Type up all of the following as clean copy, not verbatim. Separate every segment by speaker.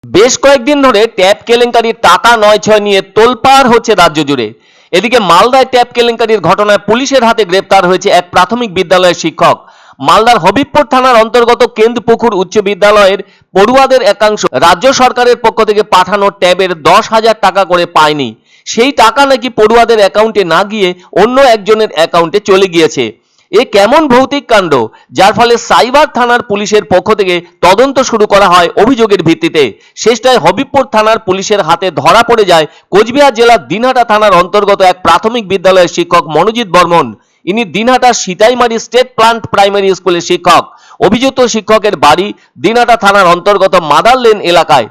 Speaker 1: বেশ কয়েকদিন ধরে ট্যাপ কেলেঙ্কারির টাকা নয় ছয় নিয়ে তোলপাড় হচ্ছে রাজ্য জুড়ে। এদিকে মালদায় ট্যাপ কেলেঙ্কারির ঘটনায় পুলিশের হাতে গ্রেপ্তার হয়েছে এক প্রাথমিক বিদ্যালয়ের শিক্ষক। মালদার হবিবপুর থানার অন্তর্গত কেন্দপুকুর উচ্চ বিদ্যালয়ের পড়ুয়াদের একাংশ রাজ্য সরকারের পক্ষ থেকে পাঠানো ট্যাবের 10,000 টাকা করে পায়নি। সেই টাকা নাকি পড়ুয়াদের অ্যাকাউন্টে না গিয়ে অন্য একজনের অ্যাকাউন্টে চলে গিয়েছে। এ কেমন ভৌতিক কাণ্ড, যার ফলে সাইবার থানার পুলিশের পক্ষ থেকে তদন্ত শুরু করা হয় অভিযোগের ভিত্তিতে। শেষটায় হবিবপুর থানার পুলিশের হাতে ধরা পড়ে যায় কোচবিহার জেলার দিনহাটা থানার অন্তর্গত এক প্রাথমিক বিদ্যালয়ের শিক্ষক মনোজিৎ বর্মন। ইনি দিনহাটা সিতাইমারি স্টেট প্লান্ট প্রাইমারি স্কুলের শিক্ষক। অভিযুক্ত শিক্ষকের বাড়ি দিনহাটা থানার অন্তর্গত মাদার লেন এলাকায়।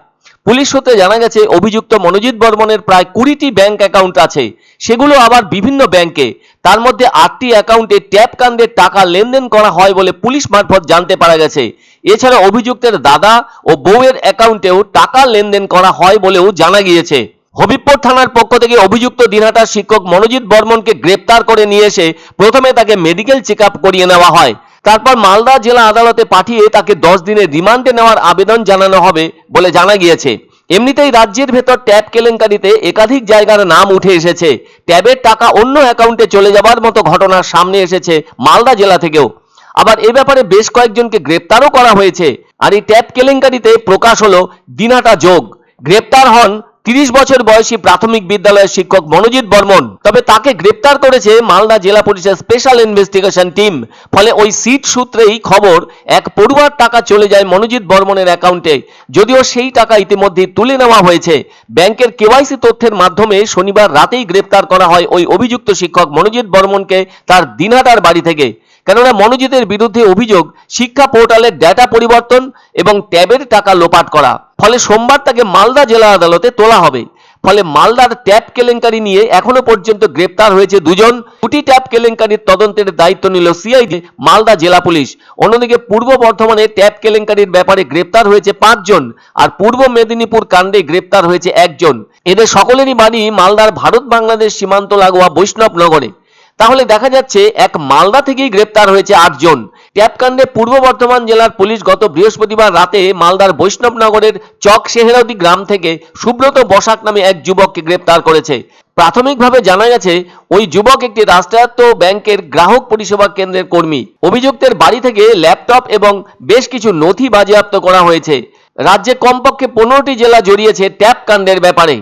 Speaker 1: পুলিশ সূত্রে জানা গেছে, অভিযুক্ত মনোজিৎ বর্মনের প্রায় 20টি ব্যাংক অ্যাকাউন্ট আছে, সেগুলো আবার বিভিন্ন ব্যাংকে। তার মধ্যে 8টি অ্যাকাউন্টে ট্যাপ কাণ্ডের টাকা লেনদেন করা হয় বলে পুলিশ মারফত জানতে পারা গেছে। এছাড়া অভিযুক্তের দাদা ও বউয়ের অ্যাকাউন্টেও টাকা লেনদেন করা হয় বলেও জানা গিয়েছে। হবিবপুর থানার পক্ষ থেকে অভিযুক্ত দিনহাটার শিক্ষক মনোজিৎ বর্মনকে গ্রেপ্তার করে নিয়ে এসে প্রথমে তাকে মেডিকেল চেকআপ করিয়ে নেওয়া হয়। তারপর মালদা জেলা আদালতে পাঠিয়ে তাকে 10 দিনের রিমান্ডে নেওয়ার আবেদন জানানো হবে বলে জানা গিয়েছে। এমনিতেই রাজ্যের ভেতর ট্যাব কেলেঙ্কারিতে একাধিক জায়গার নাম উঠে এসেছে। ট্যাবের টাকা অন্য অ্যাকাউন্টে চলে যাবার মতো ঘটনা সামনে এসেছে মালদা জেলা থেকেও। আবার এ ব্যাপারে বেশ কয়েকজনকে গ্রেপ্তারও করা হয়েছে। আর এই ট্যাব কেলেঙ্কারিতে প্রকাশ হলো দিনহাটা যোগ। গ্রেপ্তার হন 30 বছর বয়সী প্রাথমিক বিদ্যালয়ের শিক্ষক মনোজিৎ বর্মন। তবে তাকে গ্রেপ্তার করেছে মালদা জেলা পুলিশের স্পেশাল ইনভেস্টিগেশন টিম। ফলে ওই সিট সূত্রেই খবর, এক পড়ুয়ার টাকা চলে যায় মনোজিৎ বর্মনের অ্যাকাউন্টে। যদিও সেই টাকা ইতিমধ্যেই তুলে নেওয়া হয়েছে। ব্যাংকের কেওয়াইসি তথ্যের মাধ্যমে শনিবার রাতেই গ্রেপ্তার করা হয় ওই অভিযুক্ত শিক্ষক মনোজিৎ বর্মনকে তার দিনহাটার বাড়ি থেকে। কেননা মনোজিতের বিরুদ্ধে অভিযোগ শিক্ষা পোর্টালের ডেটা পরিবর্তন এবং ট্যাবের টাকা লোপাট করা। ফলে সোমবার তাকে মালদা জেলা আদালতে তোলা হবে। ফলে মালদার ট্যাব কেলেঙ্কারি নিয়ে এখনো পর্যন্ত গ্রেপ্তার হয়েছে 2 জন। 2টি ট্যাব কেলেঙ্কারির তদন্তের দায়িত্ব নিল সিআইডি মালদা জেলা পুলিশ। অন্যদিকে পূর্ব বর্ধমানে ট্যাব কেলেঙ্কারির ব্যাপারে গ্রেপ্তার হয়েছে 5 জন, আর পূর্ব মেদিনীপুর কাণ্ডে গ্রেপ্তার হয়েছে 1 জন। এদের সকলেরই বাড়ি মালদার ভারত বাংলাদেশ সীমান্ত লাগোয়া বৈষ্ণবনগরে। তাহলে দেখা যাচ্ছে এক মালদা থেকেই গ্রেপ্তার হয়েছে 8 জন। ট্যাব কাণ্ডে পূর্ব বর্ধমান জেলার পুলিশ গত বৃহস্পতিবার রাতে মালদার বৈষ্ণবনগরের চক শেহেরদি গ্রাম থেকে সুব্রত বসাক নামে এক যুবককে গ্রেপ্তার করেছে। প্রাথমিকভাবে জানা গেছে, ওই যুবক একটি রাষ্ট্রায়ত্ত ব্যাংকের গ্রাহক পরিষেবা কেন্দ্রের কর্মী। অভিযুক্তের বাড়ি থেকে ল্যাপটপ এবং বেশ কিছু নথি বাজেয়াপ্ত করা হয়েছে। রাজ্যে কমপক্ষে 15টি জেলা জড়িয়েছে ট্যাব কাণ্ডের ব্যাপারে।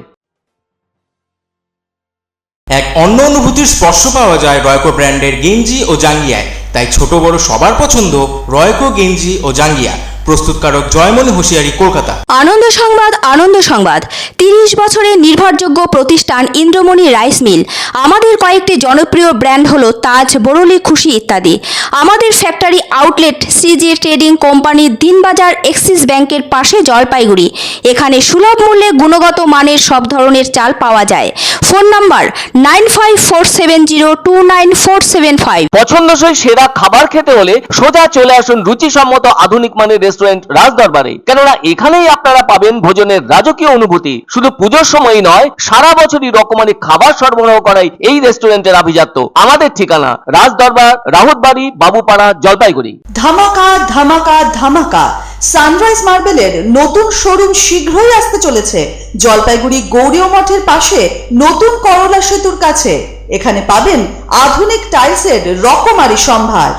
Speaker 2: এক অন্য অনুভূতির স্পর্শ পাওয়া যায় রয়কো ব্র্যান্ডের গেঞ্জি ও জাঙ্গিয়ায়। তাই ছোট বড় সবার পছন্দ রয়কো গেঞ্জি ও জাঙ্গিয়া। প্রস্তুতকারক জয়মনি হোশিয়ারি, কলকাতা।
Speaker 3: আনন্দ সংবাদ, আনন্দ সংবাদ। 30 বছরের নির্ভরযোগ্য প্রতিষ্ঠান ইন্দ্রমণি রাইস মিল। আমাদের কয়েকটি জনপ্রিয় ব্র্যান্ড হলো তাজ, বরলি, খুশি ইত্যাদি। আমাদের factory outlet CG trading company, Dinbazar, axis ব্যাংকের পাশে, জলপাইগুড়ি। এখানে সুলভ মূল্যে গুণগত মানের সব ধরনের চাল পাওয়া যায়। Phone number 9547029475।
Speaker 1: পছন্দসই সেরা খাবার খেতে হলে সোজা চলে আসুন রুচিসম্মত আধুনিক মানের রেস্টুরেন্ট রাজদরবারে। কেননা এখানেই আপনারা পাবেন ভোজনের রাজকীয় অনুভূতি। শুধু পুজোর সময়ই নয়, সারা বছরই রকমারি খাবার সরবরাহ করাই এই রেস্টুরেন্টের আভিজাত্য। আমাদের ঠিকানা রাজদরবার, রাহুতবাড়ি, বাবুপাড়া, জলপাইগুড়ি।
Speaker 4: ধামাকা ধামাকা ধামাকা! সানরাইজ মার্বেলের নতুন শোরুম শীঘ্রই আসতে চলেছে জলপাইগুড়ি গৌরীয় মঠের পাশে নতুন করলা সেতুর কাছে। এখানে পাবেন আধুনিক টাইলসের রকমারি সম্ভার।